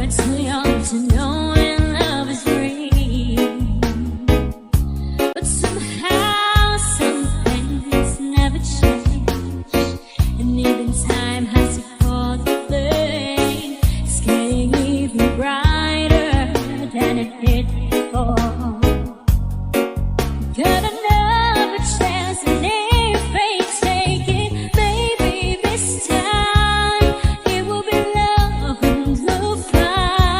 too young to know when love is real. But somehow some things never change, and even time has to call the flame. It's getting even brighter than it did before. Got another chance, and if they take it, maybe this time it will be love and blue fire.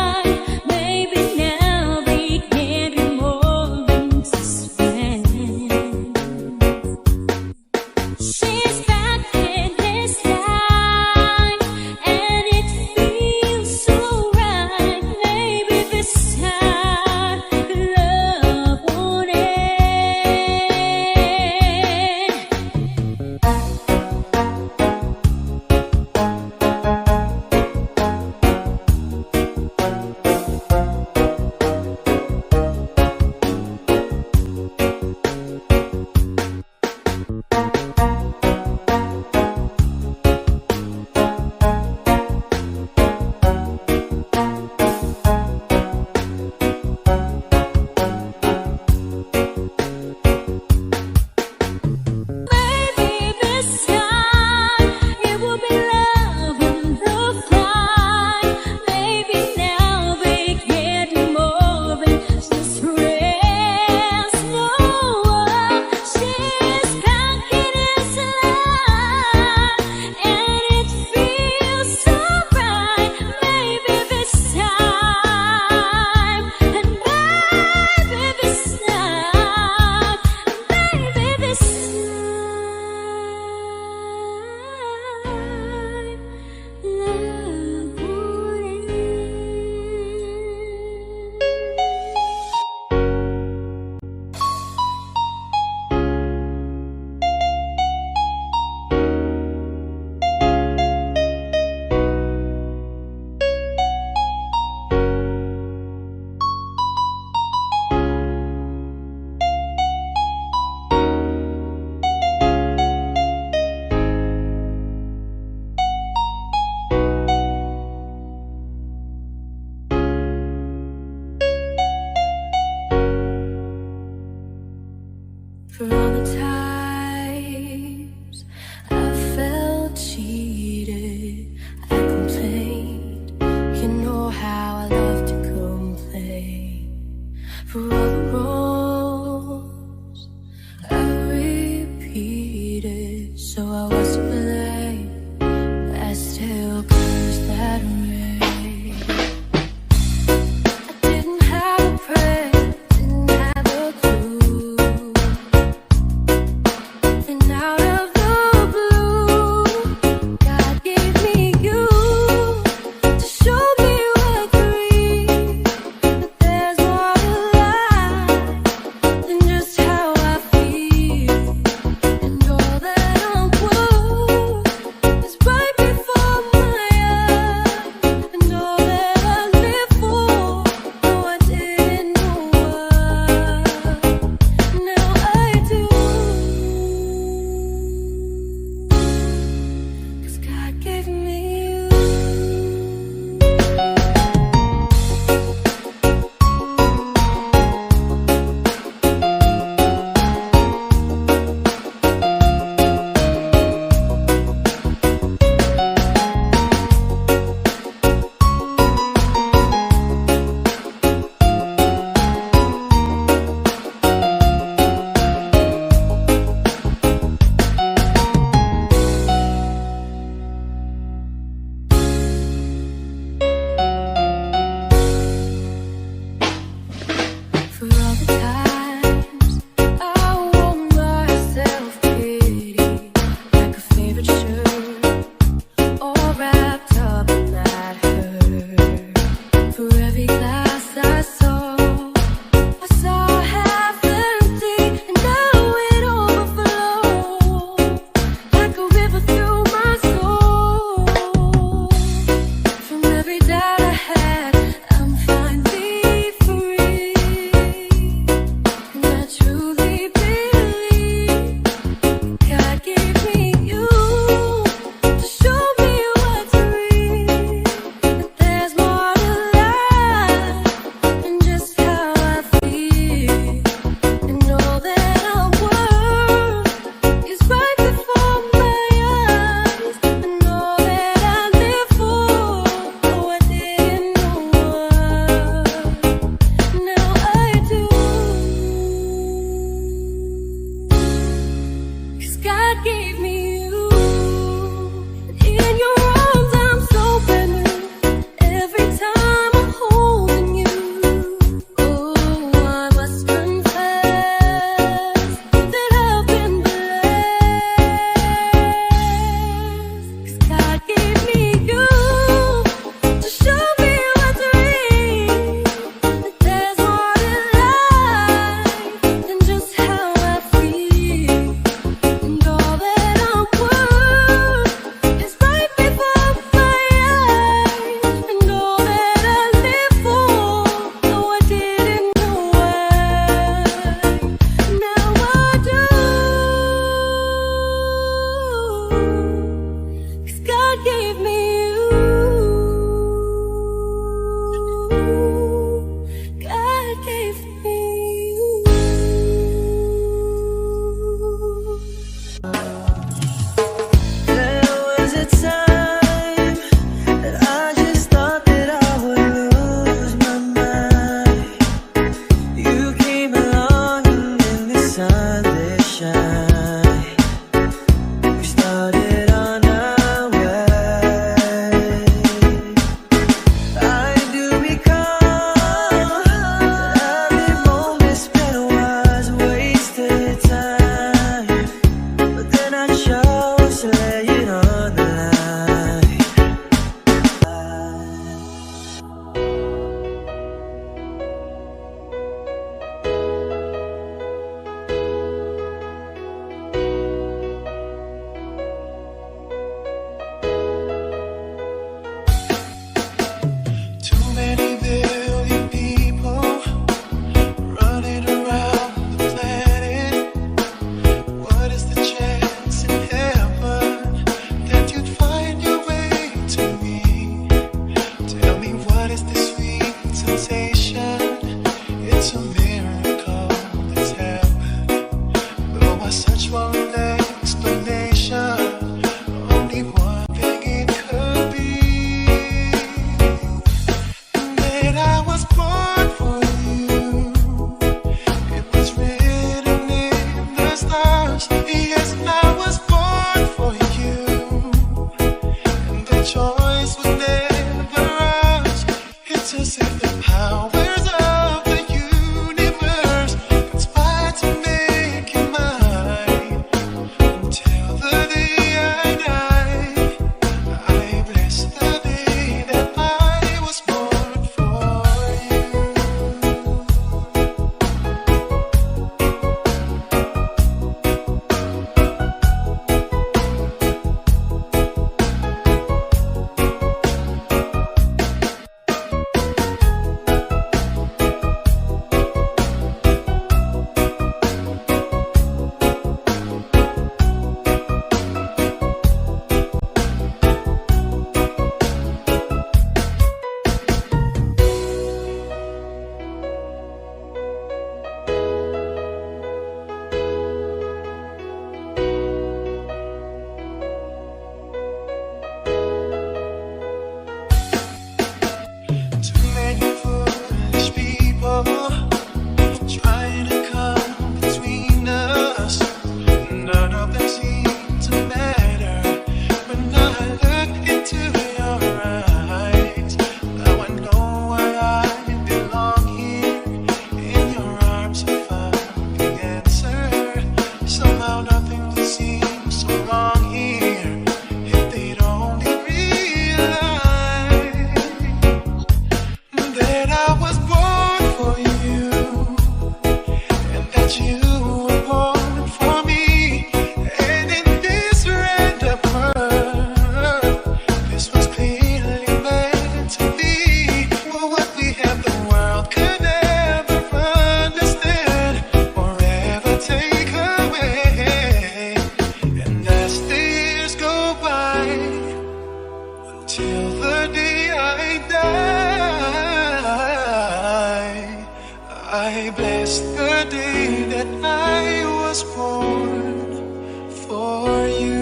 I bless the day that I was born for you,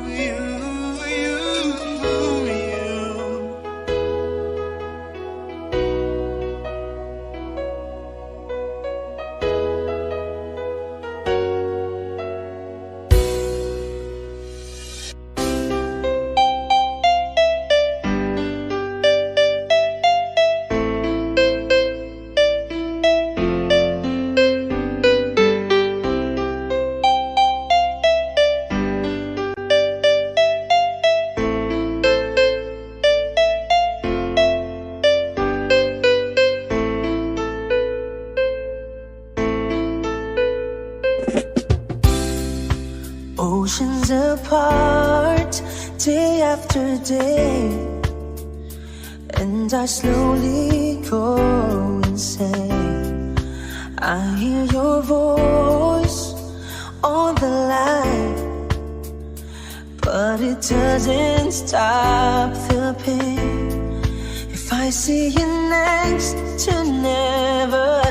you. Oceans apart, day after day, and I slowly go insane. I hear your voice on the line, but it doesn't stop the pain. If I see you next to never,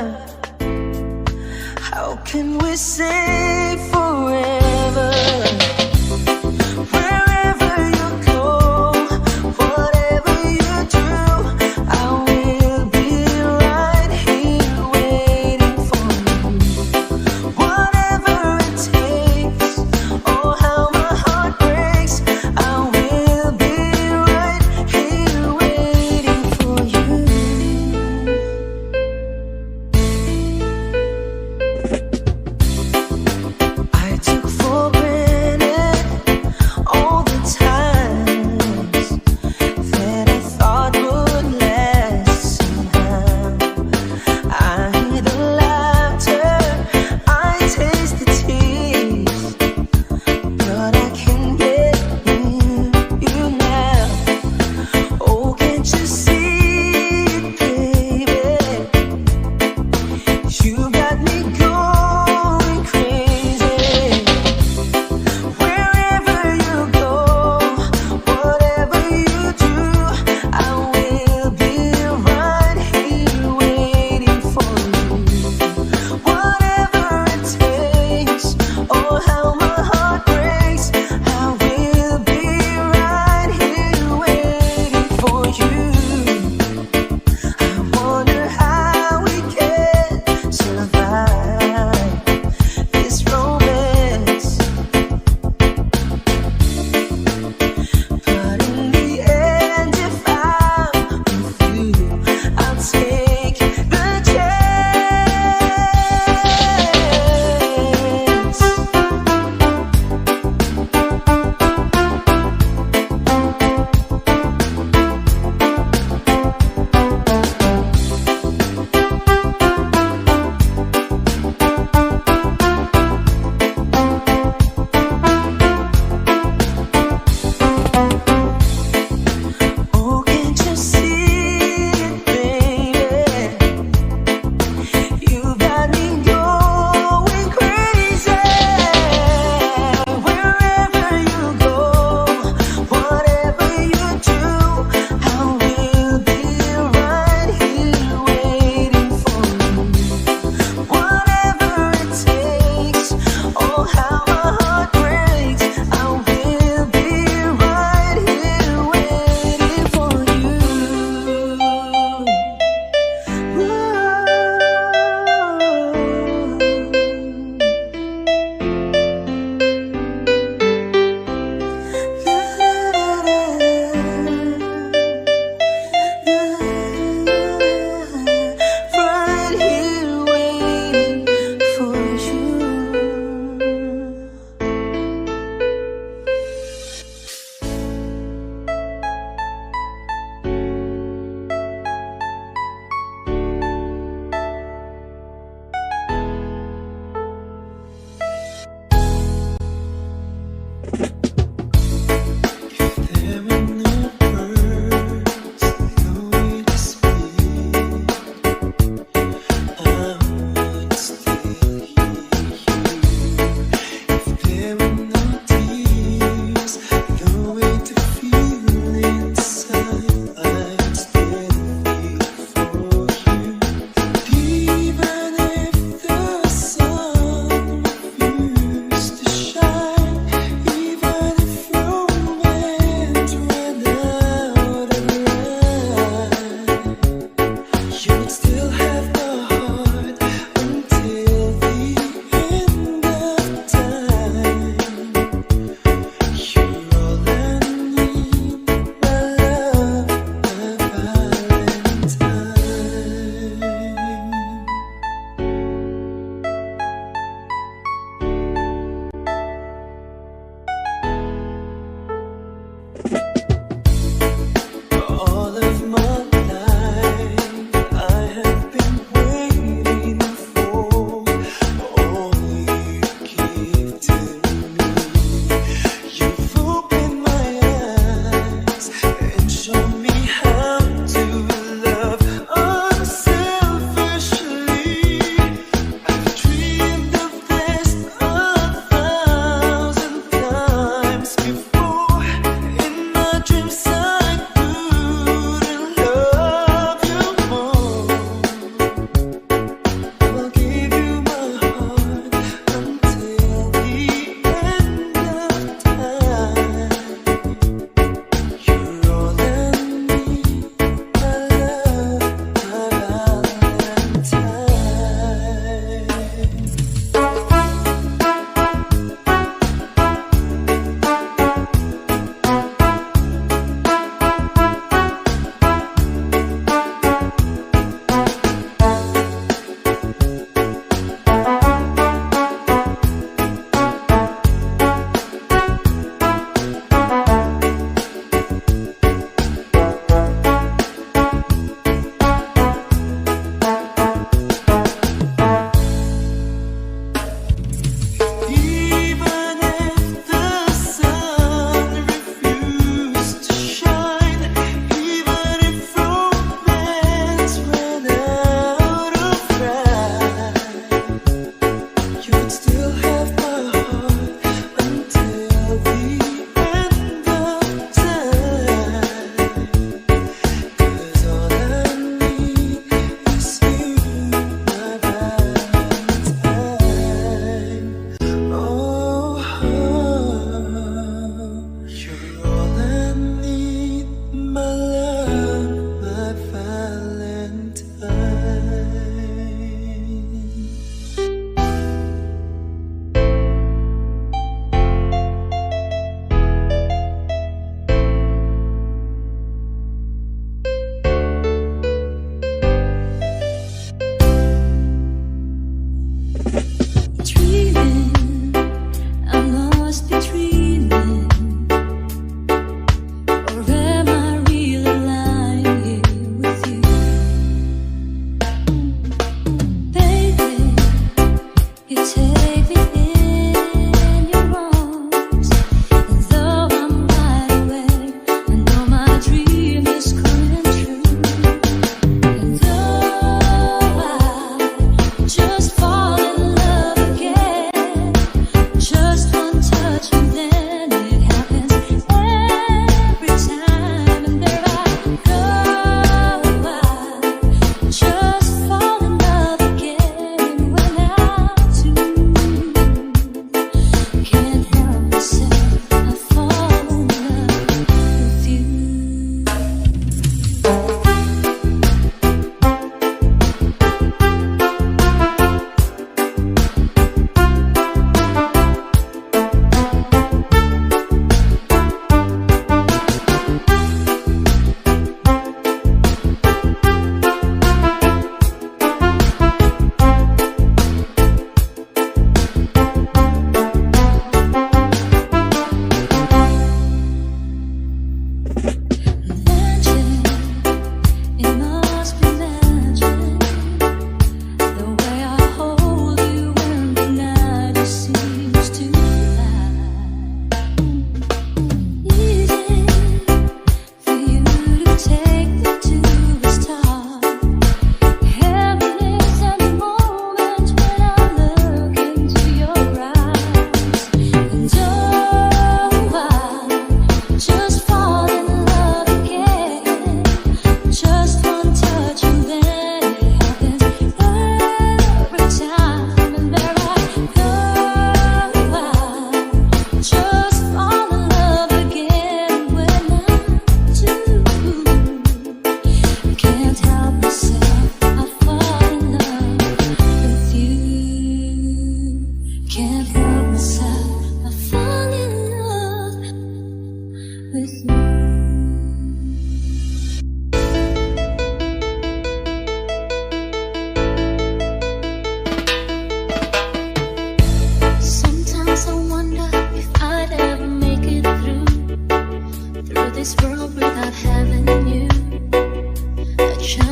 how can we say forever? Wherever you go, whatever you do, I will be right here waiting for you. Whatever it takes, oh how my heart breaks, I will be right here waiting for you. I took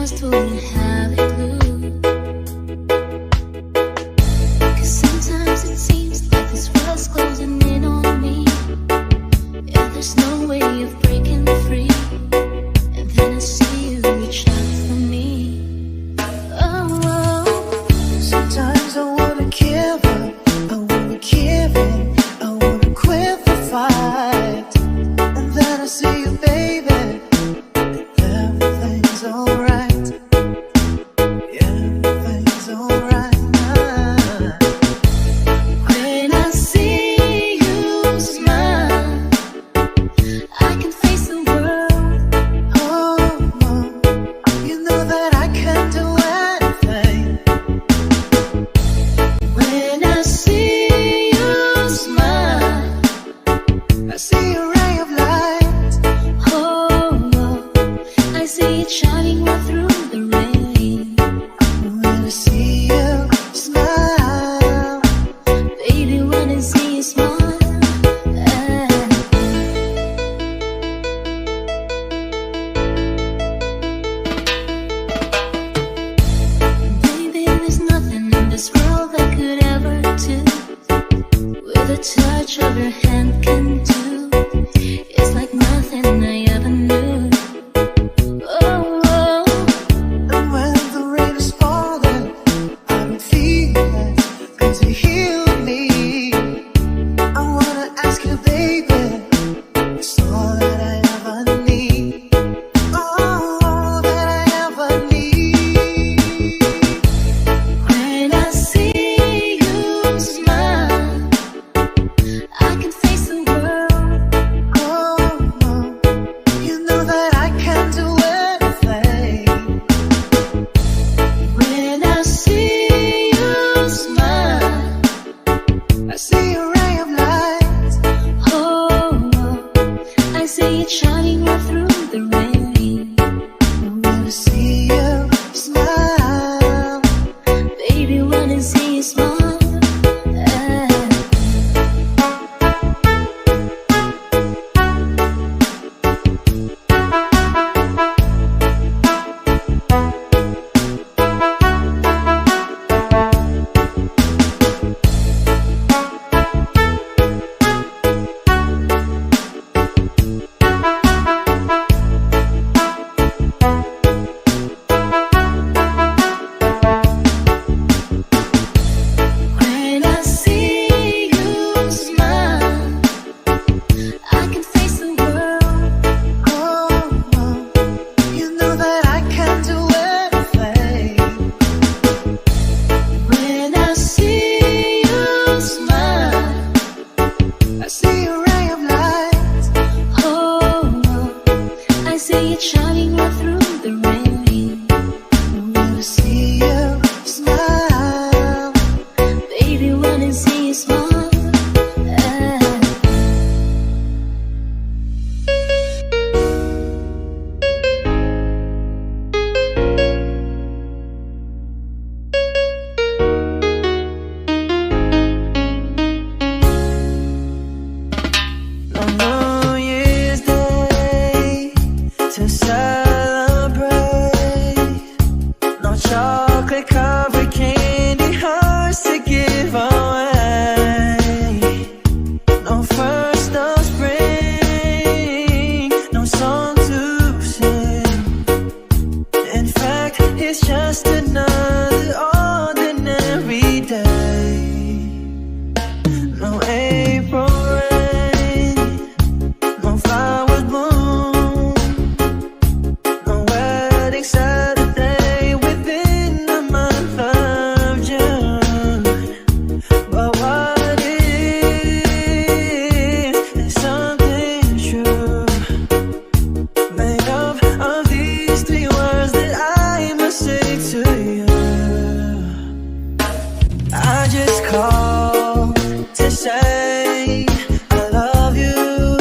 just wouldn't have a clue. 'Cause sometimes it seems like this world's closing in on me, and there's no way of breaking free. And then I see you reach out for me. Oh, Sometimes I wanna give up, I wanna give in, I wanna quit the fight. And then I see you, baby, everything's alright. Everything's alright. when I see you smile, I can face the world. Oh, you know that I can do anything. When I see you smile, I see a ray of light. oh, I see it shining right through the rain. When I see you smile, Baby, when I see you smile, baby, there's nothing in this world that could ever do with a touch of your hand can do. It's like nothing I ever knew. Oh, and when the rain is falling, I don't feel it, 'cause you heal me. I wanna ask you, baby, it's all that I ever need. All that I ever need. when I see you smile, I can face the world. Oh, you know that I can do anything. When I see you smile, I see a ray of light. oh, I see it shining right through the rain. When I see you smile, Baby, when I see you smile, when I see you smile, I can face the world. oh, you know that I can do anything. When I see you smile, I see a ray of light. oh, I see it shining right through the rain. When I see you smile, Baby, when I see you smile, on New Year's Day to celebrate. No chocolate covered candy hearts to give away. No first of spring, no song to sing. In fact, it's just another ordinary day. No April rain, no flowers bloom, no wedding Saturday within the month of June. But what is something true, made up of these three words that I must say to you. I just called to say I love you.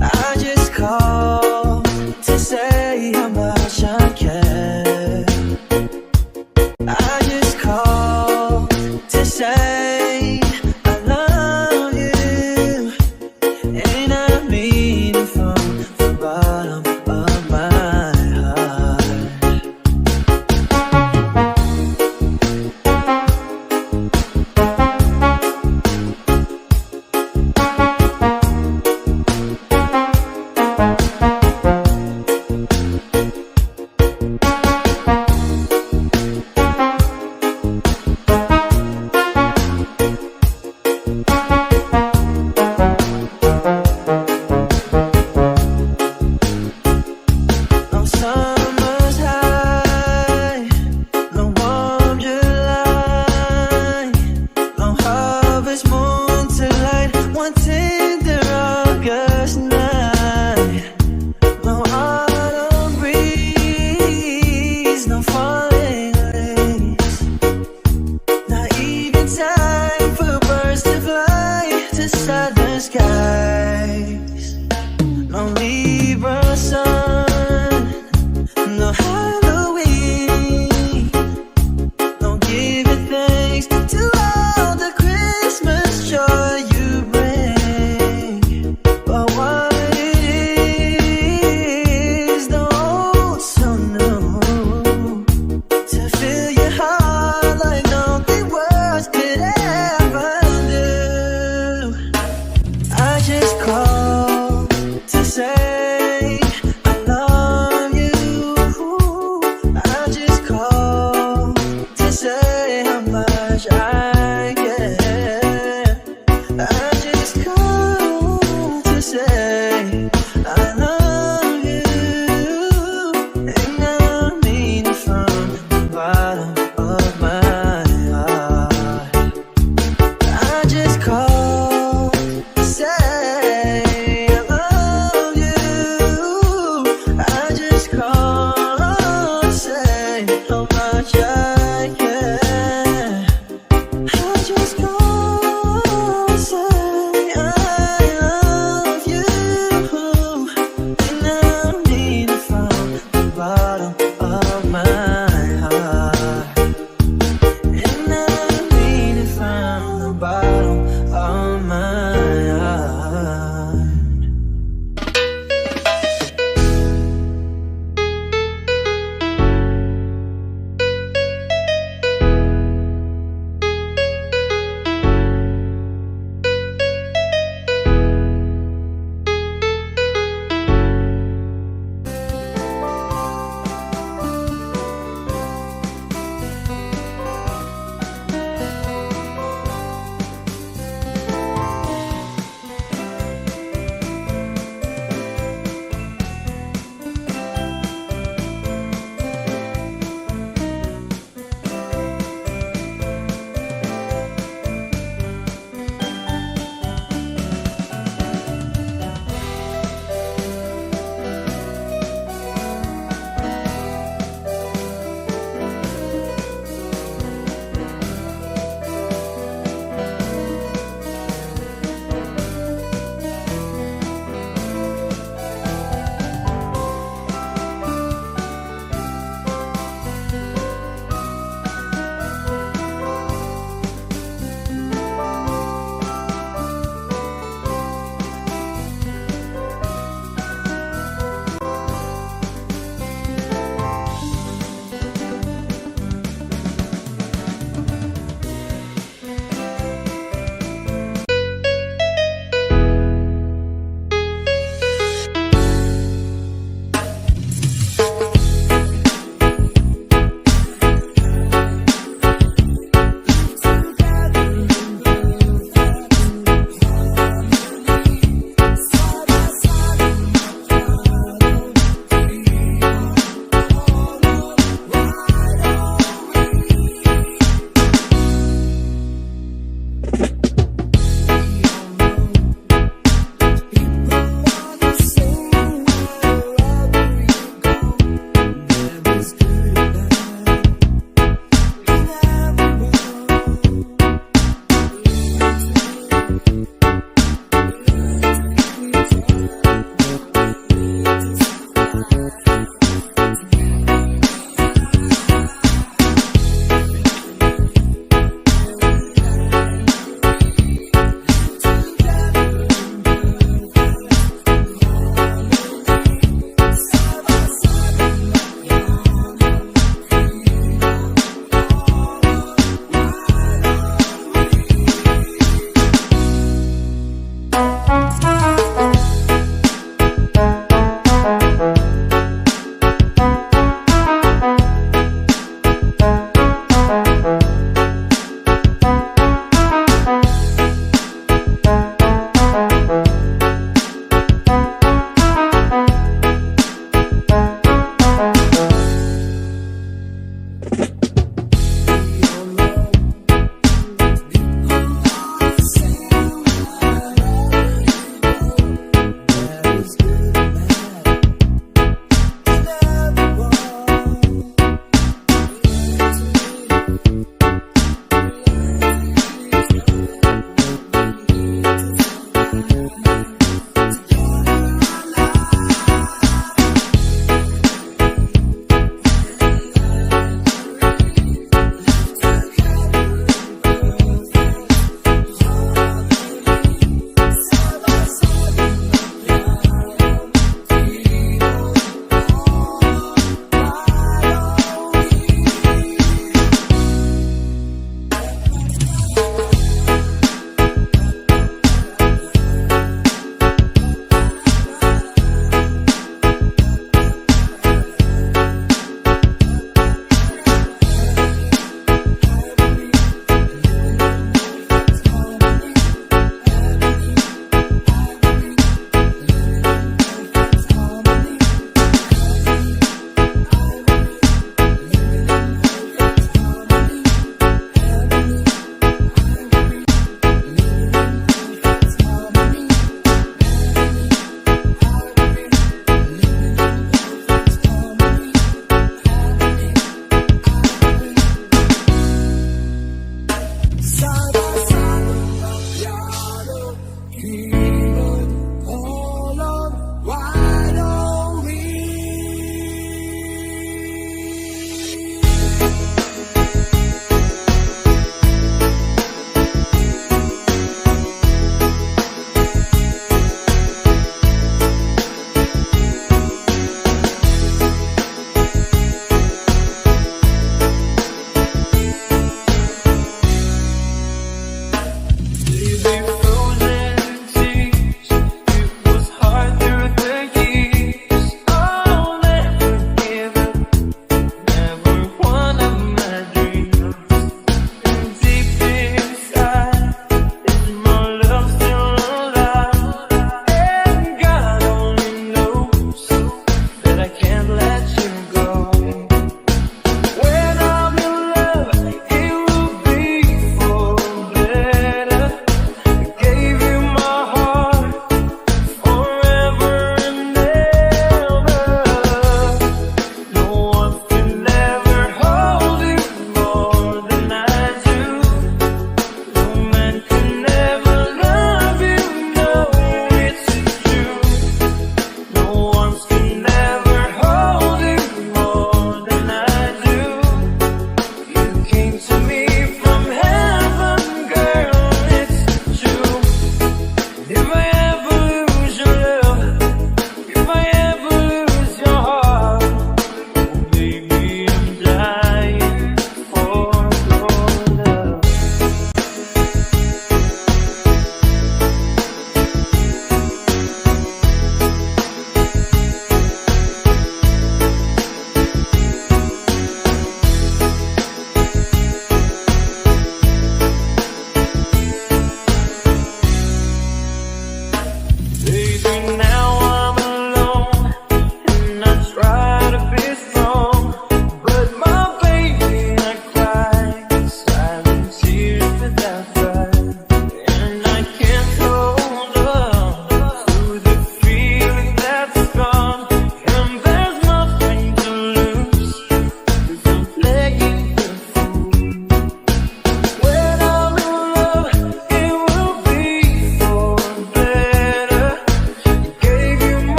I just called to say how much I care. I just called to say I love you, and I mean it from the bottom of my heart.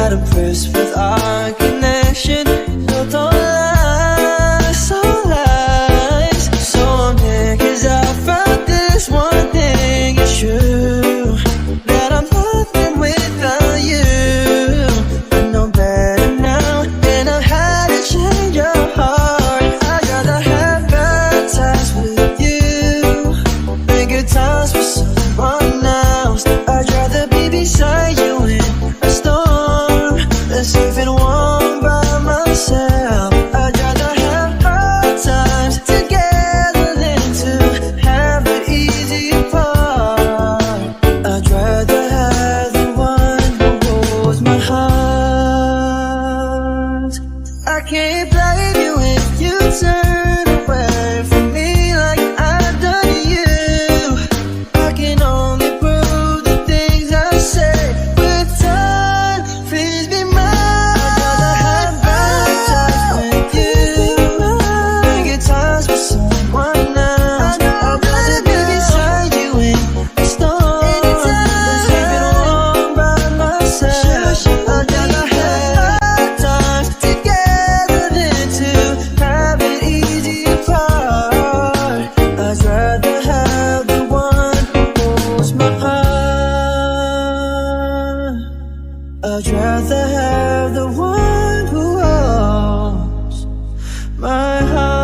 not impressed with our connection. No, don't lie, so lies. So I'm there 'cause I found this one thing is true, that I'm nothing without you. I know better now, and I've had to change your heart. I'd rather have bad times with you than good times with someone else. I'd rather be beside you in a storm than safe and warm by myself. I'd rather have hard times together than to have it easy apart. I'd rather have the one who holds my heart. I can't blame you if you turn away from me like I've done to you. I can only prove the things I say with time. Please be mine. I'd rather have bad times with you than good times with someone else. I'd rather be beside you in a storm than safe and warm by myself. I'd rather have hard times together than to have it easy apart. I'd rather have the one who holds my heart. I'd rather have the one who holds my heart.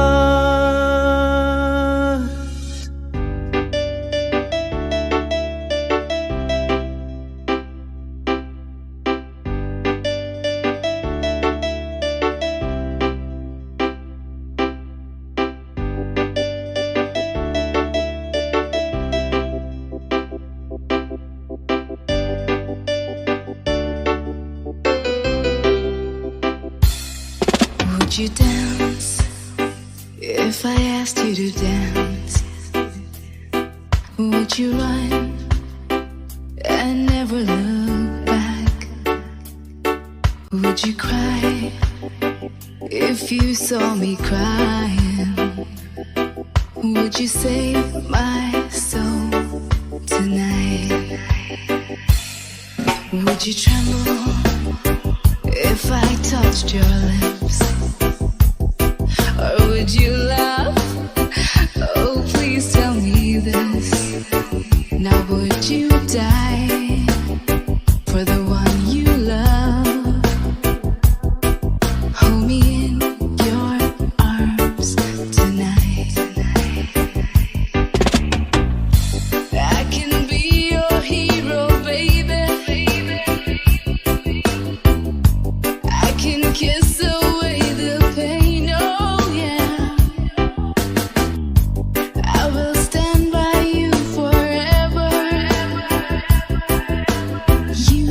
Would you dance if I asked you to dance? Would you run and never look back? Would you cry if you saw me crying? Would you save my soul tonight? Would you tremble if I touched your lips? Or would you laugh? Oh, please tell me this. Now would you die for the one you love? Hold me in your arms tonight. I can be your hero, baby. I can kiss away the pain, oh yeah. I will stand by you forever. You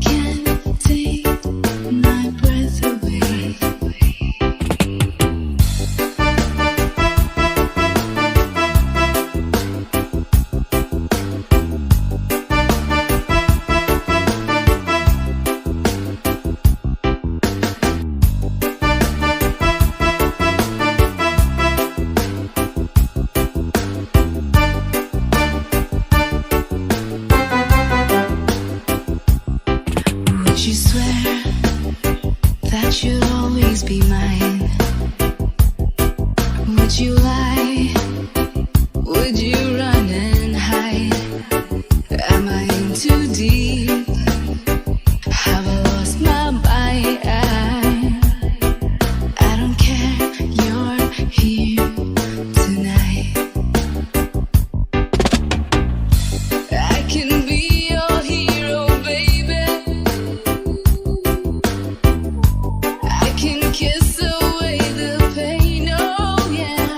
can take my breath away. Would you swear that you'd always be mine? Would you lie? Would you run and hide? Am I in too deep? Have I lost my mind? I don't care, you're here tonight. I can be your hero, baby. I can kiss away the pain, oh yeah.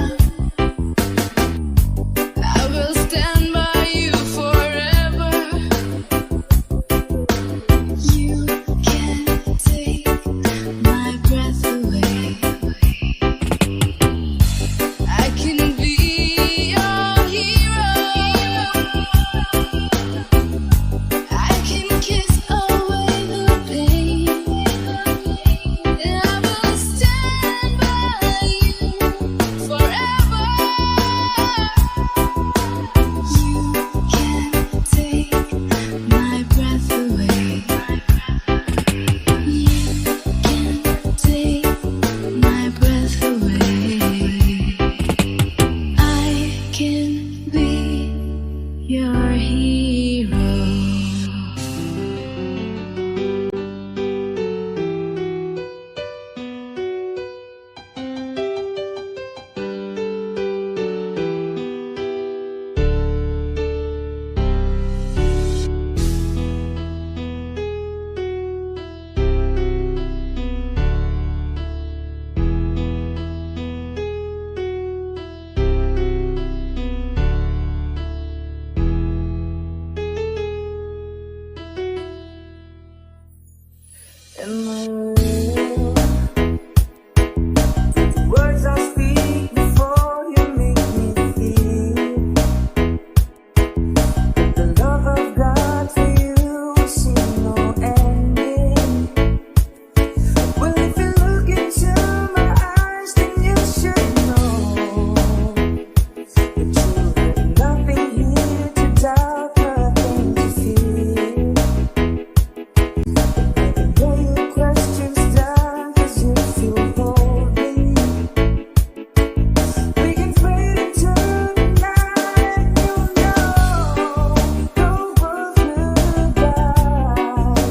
in the room. The words I speak before you make me feel that the love I've got for you will see no ending. Well, if you look into my eyes, then you should know that you have nothing here to doubt, nothing to fear. Lay your questions down, 'cause you feel holding. We can wait until the night, you'll know. The world will die.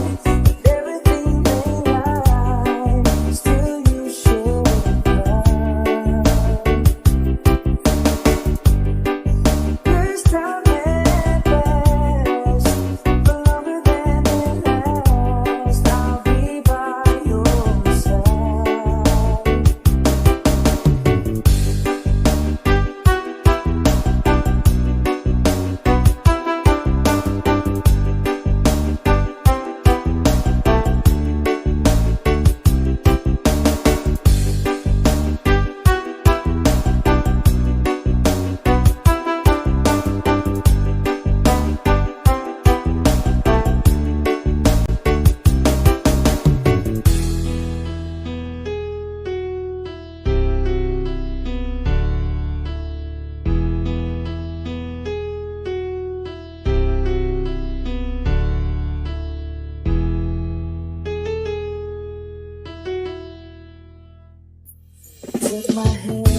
If everything may lie, still you should cry. This time may pass for longer than it lasts. I'll be by your side. Take my hand.